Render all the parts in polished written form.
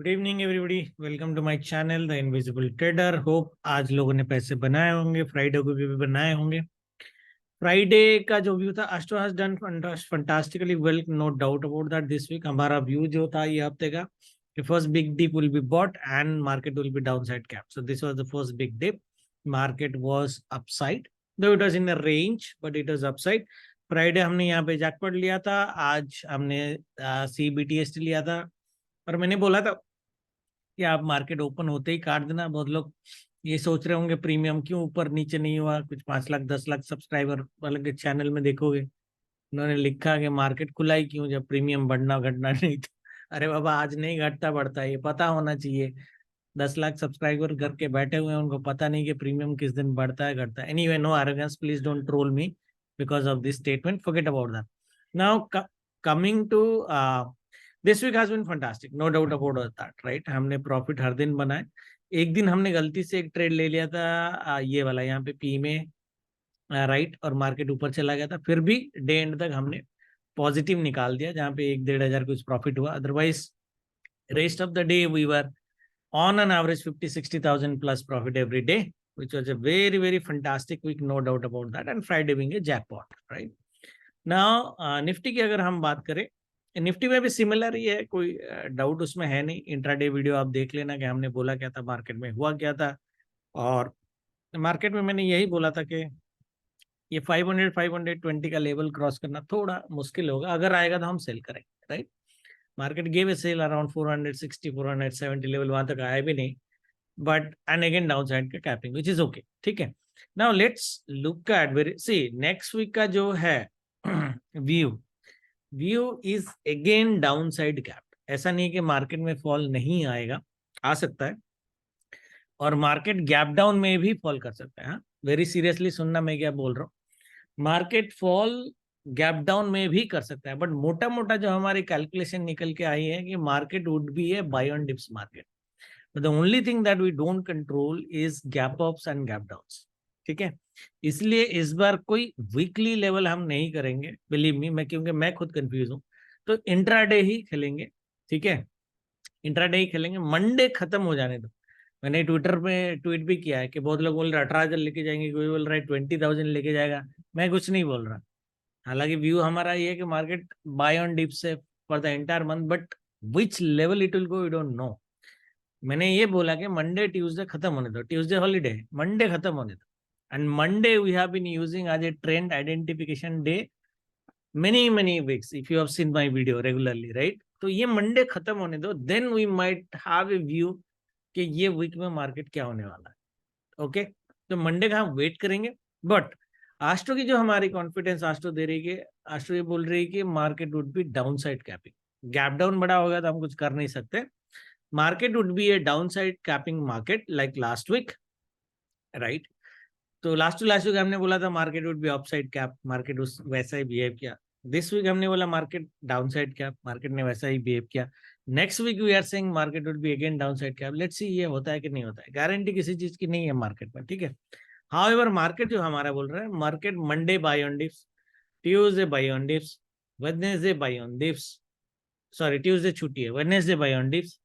Good evening everybody, welcome to my channel the invisible trader. Hope आज लोगों ने पैसे बनाए होंगे, फ्राइडे को भी बनाए होंगे। फ्राइडे का जो व्यू था, Astro has done fantastically well, no doubt about that. This week हमारा व्यू जो था ये हफ्ते का, first big dip will be bought and market will be down side cap. So this was the first big dip, market was upside, though it was in a range but it was upside. Friday हमने यहाँ पे jackpot लिया था, आज हमने CBTST लिया था। और मैंने बोला था कि आप मार्केट ओपन होते ही काट देना। बहुत लोग ये सोच रहे होंगे प्रीमियम क्यों ऊपर नीचे नहीं हुआ। कुछ 5 लाख 10 लाख सब्सक्राइबर वाले के चैनल में देखोगे, उन्होंने लिखा कि मार्केट खुला ही क्यों जब प्रीमियम बढ़ना घटना नहीं था। अरे बाबा, आज नहीं घटता बढ़ता, ये पता होना चाहिए। 10 लाख सब्सक्राइबर घर के बैठे हुए हैं, उनको पता नहीं कि प्रीमियम किस दिन बढ़ता है घटता है। Anyway, no arrogance, please don't troll me because of this statement, forget about that. Now coming to this week has been fantastic, no doubt about that, right. हमने प्रॉफिट हर दिन बनाए। एक दिन हमने गलती से एक ट्रेड ले लिया था, ये वाला यहाँ पे पी में, राइट, और मार्केट ऊपर चला गया था। फिर भी डे एंड तक हमने पॉजिटिव निकाल दिया, जहाँ पे 1-1.5 हजार कुछ प्रॉफिट हुआ। Otherwise rest of the day we were on an average 50-60,000 plus profit every day, which was a very fantastic week, no doubt about that, and Friday being a jackpot, right? Now Nifty की अगर हम बात करें, Nifty में भी similar ही है, कोई doubt उसमें है नहीं। इंट्राडे वीडियो आप देख लेना कि हमने बोला क्या था, मार्केट में हुआ क्या था। और मार्केट में मैंने यही बोला था कि ये 500-520 का लेवल क्रॉस करना थोड़ा मुश्किल होगा, अगर आएगा तो हम सेल करेंगे, right. Market gave a sell around 460-470 level, वहां तक आया भी नहीं, but and again down side का कैपिंग विच इज ओके, ठीक है। Now let's look at very see next week का जो है view is again down side cap. ऐसा नहीं है कि मार्केट में फॉल नहीं आएगा, आ सकता है, और मार्केट गैप डाउन में भी फॉल कर सकता है। हाँ, वेरी सीरियसली सुनना मैं क्या बोल रहा हूँ। मार्केट फॉल गैप डाउन में भी कर सकता है, बट मोटा मोटा जो हमारी कैलकुलेशन निकल के आई है कि market would be a buy on dips market. But the only thing that we don't control is gap ups and gap downs, ठीक है। इसलिए इस बार कोई वीकली लेवल हम नहीं करेंगे, बिलीव मी, मैं क्योंकि मैं खुद कंफ्यूज हूँ। तो इंट्राडे ही खेलेंगे, ठीक है। इंट्राडे ही खेलेंगे, मंडे खत्म हो जाने दो। मैंने ट्विटर पे ट्वीट भी किया है कि बहुत लोग बोल रहे 18,000 लेके जाएंगे, कोई बोल रहा है 20,000 लेके जाएगा। मैं कुछ नहीं बोल रहा। हालांकि व्यू हमारा ये है कि मार्केट बाय ऑन डिप से for the entire month, but which level it will go we don't know. मैंने ये बोला कि मंडे ट्यूसडे खत्म होने दो, ट्यूसडे हॉलीडे है, मंडे खत्म होने दो। And Monday we have been using as a trend identification day many weeks, if you have seen my video regularly, right? तो ये मंडे खत्म होने दो, then we might have a view कि ये वीक में मार्केट क्या होने वाला है। ओके, तो मंडे का हम वेट करेंगे। बट आस्ट्रो की जो हमारी कॉन्फिडेंस आस्ट्रो दे रही है, आस्ट्रो ये बोल रही है कि market would be down side capping. Gap down बड़ा होगा तो हम कुछ कर नहीं सकते। Market would be a down side capping market like last week, right. तो लास्ट टू लास्ट वीक हमने बोला था market would be upside cap, market उस वैसा ही बिहेव किया। दिस वीक हमने बोला market down side cap, market ने वैसा ही बिहेव किया। Next week we are saying market would be again down side cap. Let's see ये होता है कि नहीं होता है, गारंटी किसी चीज की नहीं है मार्केट में, ठीक है। हाउएवर मार्केट जो हमारा बोल रहा है, market Monday buy on dips, Tuesday buy on dips, Wednesday buy on dips, sorry Tuesday छुट्टी है, Wednesday buy on dips,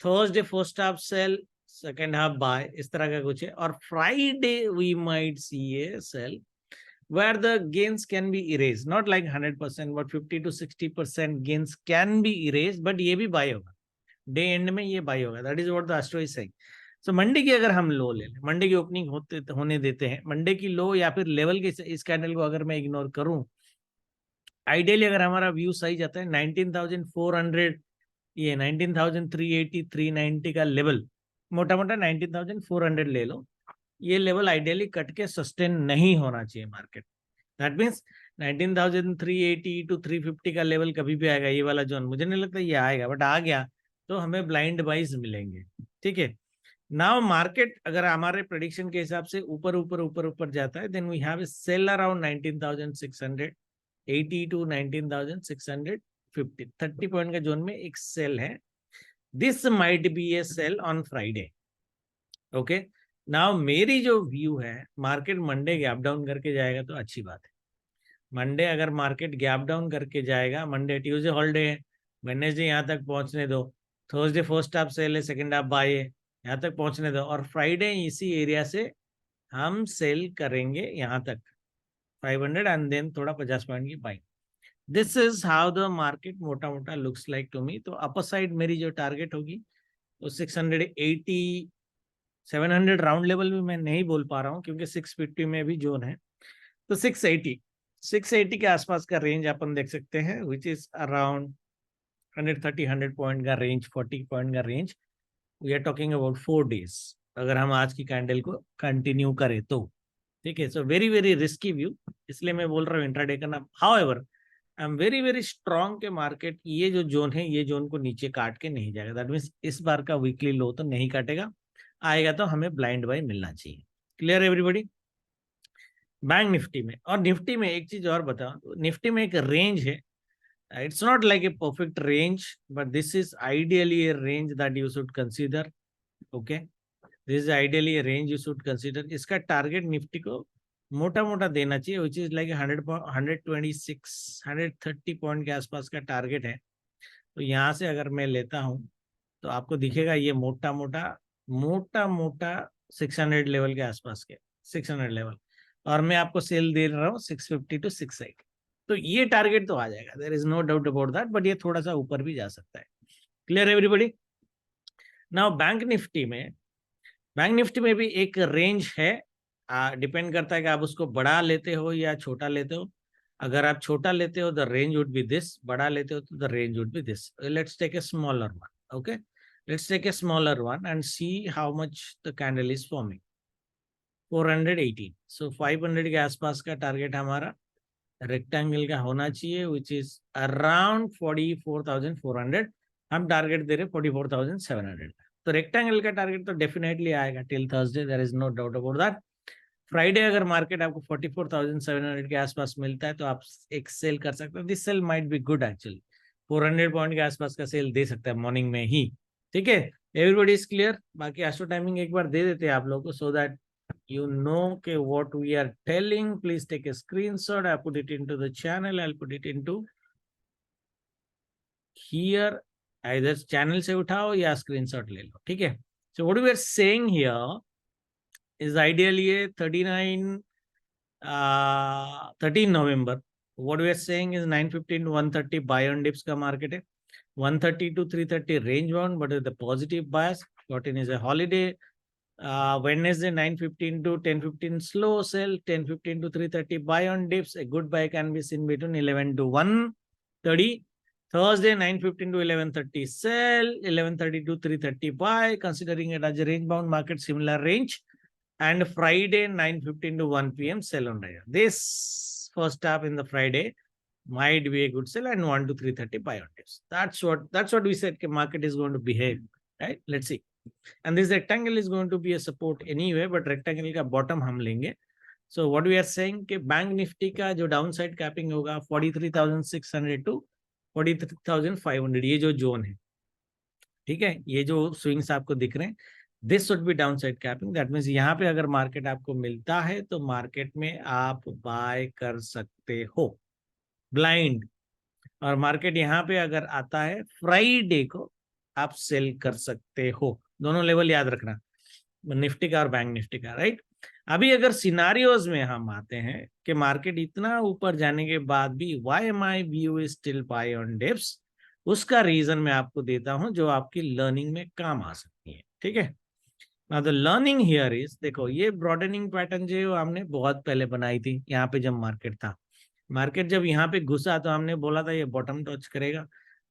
Thursday first half sell, second half buy, इस तरह का कुछ है। और Friday we might see a sell where the gains can be erased, not like 100% but 50-60% gains can be erased, but ये भी buy होगा day and में, ये buy होगा। that is what the astro is saying. so Monday की अगर हम लो ले लें, मंडे की ओपनिंग होने देते हैं, मंडे की लो या फिर लेवल के इस कैंडल को अगर मैं इग्नोर करूं, आइडियली अगर हमारा व्यू सही जाता है 19,400, ये 19,380 390 का लेवल, मोटा मोटा 19,400 ले लो, ये लेवल आइडियली कट के सस्टेन नहीं होना चाहिए मार्केट। दैट मीन्स 19,380 टू 350 का लेवल कभी भी आएगा, ये वाला जोन मुझे नहीं लगता ये आएगा, बट आ गया तो हमें ब्लाइंड बाइज मिलेंगे, ठीक है। नाउ मार्केट अगर हमारे प्रेडिक्शन के हिसाब से ऊपर ऊपर ऊपर ऊपर जाता है, then we have a sell around 19,680 to 19,650, 30 point का जोन में एक सेल है। This might be a sell on Friday, okay. Now मेरी जो व्यू है, मार्केट मंडे गैप डाउन करके जाएगा तो अच्छी बात है। मंडे अगर मार्केट गैप डाउन करके जाएगा, मंडे ट्यूसडे हॉलीडे है, वेडनेसडे यहाँ तक पहुंचने दो, थर्सडे फर्स्ट हाफ सेल है, सेकंड हाफ बाय है, यहाँ तक पहुंचने दो, और फ्राइडे इसी एरिया से हम सेल करेंगे यहाँ तक 500 एंड देन थोड़ा 50 पॉइंट की buying. This is how the market मोटा मोटा लुक्स लाइक टू मी। तो अपर साइड मेरी जो टारगेट होगी वो 680 700 राउंड लेवल भी मैं नहीं बोल पा रहा हूँ क्योंकि 650 में भी जोन है। तो 680 के आसपास का रेंज अपन देख सकते हैं, विच इज अराउंड 130 पॉइंट का रेंज, 40 पॉइंट का range. We are talking about 4 days, अगर हम आज की कैंडल को कंटिन्यू करें तो। ठीक है, so very very risky view, इसलिए मैं बोल रहा हूँ इंट्राडे करना। However I am very very strong के मार्केट ये जो जोन है, ये जोन को नीचे काट के नहीं जाएगा। दैट मीन्स इस बार का वीकली लो तो नहीं काटेगा, आएगा तो हमें ब्लाइंड बाय मिलना चाहिए। Clear everybody? बैंक निफ्टी में, और निफ्टी में एक चीज और बताओ, निफ्टी में एक रेंज है। It's not like a perfect range, but this is ideally A range that you should consider. Okay, this is ideally A range you should consider. इसका टारगेट निफ्टी को मोटा मोटा देना चाहिए, विच इज लाइक 130 पॉइंट के आसपास का target है। तो यहाँ से अगर मैं लेता हूँ तो आपको दिखेगा ये मोटा मोटा मोटा मोटा 600 लेवल के आसपास के, 600 लेवल, और मैं आपको सेल दे रहा हूँ 650 टू 680। तो ये टारगेट तो आ जाएगा, there is no doubt about that, but ये थोड़ा सा ऊपर भी जा सकता है। Clear everybody? Now bank Nifty में भी एक रेंज है। डिपेंड करता है कि आप उसको बड़ा लेते हो या छोटा लेते हो। अगर आप छोटा लेते हो the range would be this, बड़ा लेते हो तो the range would be this. Let's take a smaller one. Okay, let's take a smaller one and see how much the candle is forming. 418, so 500 के आसपास का टारगेट हमारा rectangle का होना चाहिए, which is around 44,400। हम टारगेट दे रहे 44,700। तो रेक्टेंगल का टारगेट तो डेफिनेटली आएगा till Thursday, there is no doubt about that. Friday अगर मार्केट आपको 44,700 के आसपास मिलता है तो आप एक सेल कर सकते हो। This sell might be good actually, 400 point के आसपास का सेल दे सकता है मॉर्निंग में ही। ठीक है, एवरीबॉडी इज क्लियर? बाकी एस्ट्रो टाइमिंग एक बार दे देते हैं आप लोगों को, so that you know okay what we are telling. Please take a screenshot. I put it into the channel, I'll put it into here, either channel से उठाओ या screenshot ले लो। ठीक है, so what we are saying here is ideally a 13 November, what we are saying is 915 to 130 buy on dips का market है, 130 to 330 range bound, but with the positive bias. 14 is a holiday. Wednesday 915 to 1015 slow sell, 1015 to 330 buy on dips. A good buy can be seen between 11 to 130. Thursday 915 to 1130 sell, 1130 to 330 buy, considering it as a range bound market, similar range. And Friday 915 to 1 p.m. sell on radar. This first half in the Friday might be a good sell, and 1 to 330 buy on dips. That's what we said. Market is going to behave, right? Let's see. And this rectangle is going to be a support anyway, but rectangle का bottom हम लेंगे. So what we are saying कि bank Nifty का जो downside capping होगा 43,600 to 43,500, ये जो zone है, ठीक है, ये जो स्विंग्स आपको दिख रहे हैं, this should be downside capping. That means यहाँ पे अगर मार्केट आपको मिलता है तो मार्केट में आप बाय कर सकते हो ब्लाइंड, और मार्केट यहाँ पे अगर आता है फ्राइडे को आप सेल कर सकते हो। दोनों लेवल याद रखना, निफ्टी का और बैंक निफ्टी का, राइट? अभी अगर सिनारियोज में हम आते हैं कि मार्केट इतना ऊपर जाने के बाद भी why my view is still buy on dips, उसका रीजन मैं आपको देता हूं जो आपकी लर्निंग में काम आ सकती है। ठीक है, now the learning here is, देखो ये ब्रॉडेनिंग पैटर्न जो हमने बहुत पहले बनाई थी, यहाँ पे जब मार्केट था, मार्केट जब यहाँ पे घुसा तो हमने बोला था ये बॉटम टच करेगा।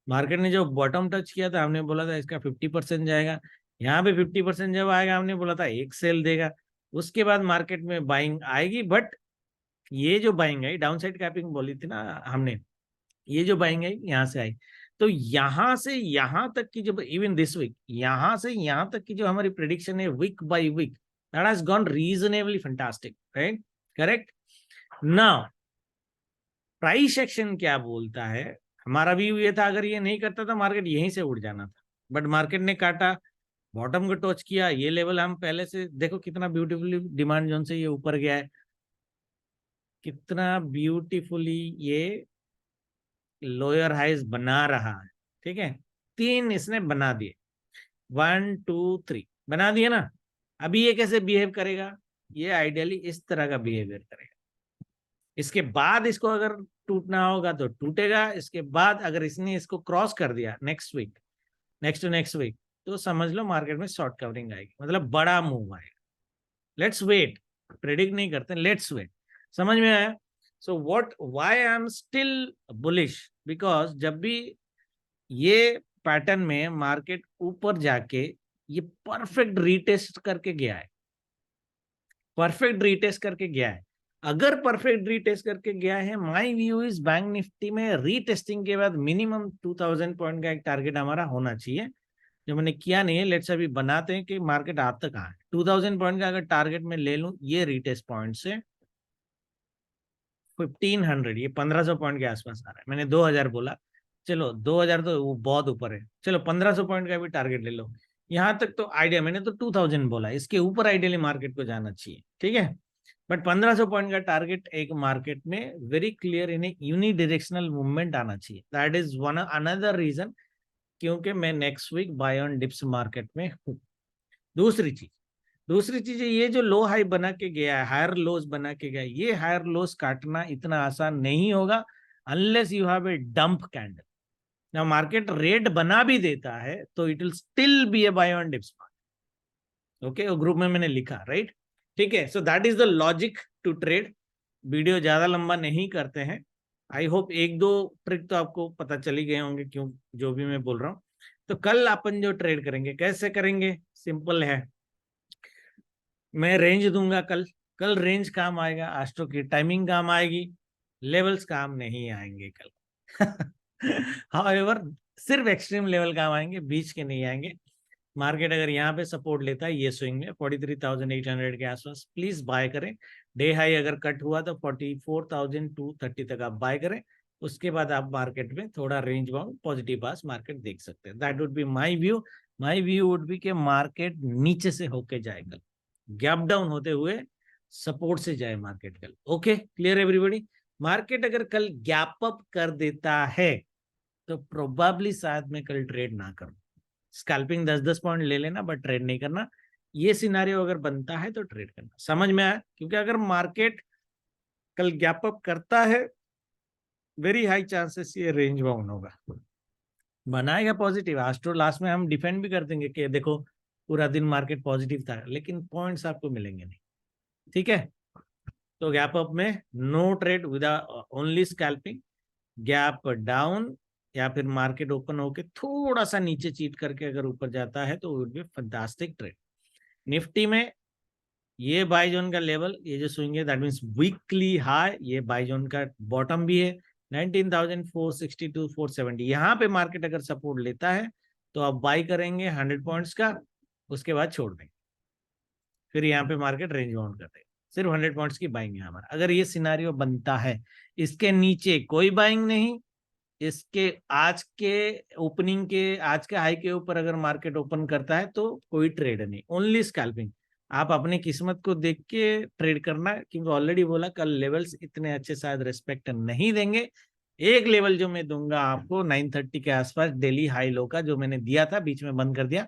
मार्केट ने जो बॉटम टच किया था हमने बोला था इसका 50% जाएगा। यहाँ पे 50% जब आएगा हमने बोला था एक सेल देगा। उसके बाद मार्केट में बाइंग आएगी, बट ये जो buying I, down side capping बोली थी ना हमने, ये जो बाइंग आई यहाँ से आई, तो यहाँ से यहाँ तक की जो इवन दिस वीक, यहाँ से यहाँ तक की जो हमारी प्रेडिक्शन है week by week, that has gone reasonably fantastic, right? Correct. Now price action क्या बोलता है, हमारा व्यू ये था अगर ये नहीं करता तो मार्केट यहीं से उड़ जाना था, बट मार्केट ने काटा, बॉटम को टच किया। ये लेवल हम पहले से देखो कितना ब्यूटीफुली डिमांड जोन से ये ऊपर गया है, कितना ब्यूटीफुली ये लोअर हाइज बना रहा है। ठीक है, 3 इसने बना दिए, 1 2 3 बना दिया ना। अभी ये कैसे बिहेव करेगा, ये आइडियली इस तरह का बिहेवियर करेगा। इसके बाद इसको अगर टूटना होगा तो टूटेगा। इसके बाद अगर इसने इसको क्रॉस कर दिया next week, next to next week, तो समझ लो मार्केट में शॉर्ट कवरिंग आएगी, मतलब बड़ा मूव आएगा। लेट्स वेट, प्रेडिक्ट नहीं करते, लेट्स वेट। समझ में आया? So what why I am still bullish, because जब भी ये पैटर्न में मार्केट ऊपर जाके ये परफेक्ट रीटेस्ट करके गया है, परफेक्ट रीटेस्ट करके गया है, अगर परफेक्ट रीटेस्ट करके गया है, my view is bank Nifty में रीटेस्टिंग के बाद मिनिमम 2000 पॉइंट का एक टारगेट हमारा होना चाहिए, जो मैंने किया नहीं है। लेट्स अभी बनाते हैं कि मार्केट आता कहाँ है। 2000 पॉइंट का अगर टारगेट में ले लूं ये रीटेस्ट पॉइंट से 1500, ये 1500 पॉइंट के आसपास आ रहा है। मैंने 2000 बोला, चलो 2000 तो वो बहुत ऊपर है, चलो 1500 पॉइंट का भी टारगेट ले लो। यहां तक तो आइडिया, मैंने तो 2000 बोला, इसके ऊपर आइडियली मार्केट को जाना चाहिए, ठीक है। बट 1500 पॉइंट का टारगेट एक मार्केट में very clear in unidirectional movement आना चाहिए। That is one another reason क्योंकि मैं next week buy on dips market में हूँ। दूसरी चीज ये जो लो हाई बना के गया है, हायर लोज बना के गया है, ये हायर लोज काटना इतना आसान नहीं होगा unless you have a dump candle. ना मार्केट रेड बना भी देता है तो it will still be a buy on dips. Okay, वो ग्रुप में मैंने लिखा, राइट? ठीक है, so that is the logic to trade. Video ज्यादा लंबा नहीं करते हैं। आई होप एक दो ट्रिक तो आपको पता चली गए होंगे क्यों जो भी मैं बोल रहा हूँ। तो कल अपन जो ट्रेड करेंगे कैसे करेंगे, सिंपल है। मैं रेंज दूंगा कल, कल रेंज काम आएगा, एस्ट्रो की टाइमिंग काम आएगी, लेवल्स काम नहीं आएंगे कल। हाउएवर सिर्फ एक्सट्रीम लेवल काम आएंगे, बीच के नहीं आएंगे। मार्केट अगर यहाँ पे सपोर्ट लेता है ये स्विंग में 43,800 के आसपास, प्लीज बाय करें। डे हाई अगर कट हुआ तो 44,230 तक आप बाय करें। उसके बाद आप मार्केट में थोड़ा रेंज बाउंड पॉजिटिव पास मार्केट देख सकते हैं। That would be my view. My view would be कि मार्केट नीचे से होके जाए कल, गैप डाउन होते हुए सपोर्ट से जाए मार्केट कल। Okay, clear everybody? मार्केट अगर कल गैप अप कर देता है तो प्रोबेबली शायद मैं कल ट्रेड ना करूं। स्कैल्पिंग 10-10 पॉइंट ले लेना बट ट्रेड नहीं करना। ये सिनारियो अगर बनता है तो ट्रेड करना। समझ में आया? क्योंकि अगर मार्केट कल गैप अप करता है, वेरी हाई चांसेस ये रेंज बाउंड होगा, बनाएगा पॉजिटिव। एस्ट्रो लास्ट में हम डिफेंड भी कर देंगे कि देखो पूरा दिन मार्केट पॉजिटिव था, लेकिन पॉइंट्स आपको मिलेंगे नहीं, ठीक है। तो गैप अप में no trade, without only scalping. Gap down या फिर मार्केट ओपन होके थोड़ा सा नीचे चीट करके अगर ऊपर जाता है तो would be fantastic trade. Nifty में ये बाय जोन का लेवल, ये जो स्विंग है दैट मींस वीकली हाई, ये बाय जोन का बॉटम भी है 19,462 470। यहाँ पे मार्केट अगर सपोर्ट लेता है तो आप बाय करेंगे 100 पॉइंट्स का, उसके बाद छोड़ देंगे, फिर यहाँ पे मार्केट रेंज बाउंड कर देगा। सिर्फ 100 पॉइंट्स की बाइंग है हमारा। अगर ये सिनारियो बनता है, इसके नीचे कोई बाइंग नहीं, इसके आज के ओपनिंग के, आज के हाई के ऊपर अगर मार्केट ओपन करता है तो कोई ट्रेड नहीं, ओनली स्कैल्पिंग। आप अपनी किस्मत को देख के ट्रेड करना, क्योंकि ऑलरेडी बोला कल लेवल्स इतने अच्छे शायद रिस्पेक्ट नहीं देंगे। एक लेवल जो मैं दूंगा आपको 930 के आसपास डेली हाई लो का, जो मैंने दिया था बीच में बंद कर दिया,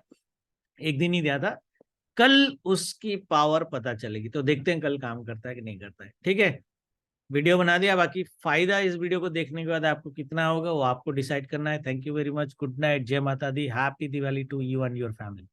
एक दिन ही दिया था, कल उसकी पावर पता चलेगी। तो देखते हैं कल काम करता है कि नहीं करता है, ठीक है। वीडियो बना दिया, बाकी फायदा इस वीडियो को देखने के बाद आपको कितना होगा वो आपको डिसाइड करना है। Thank you very much, good night, जय माता दी, happy Diwali to you and your family.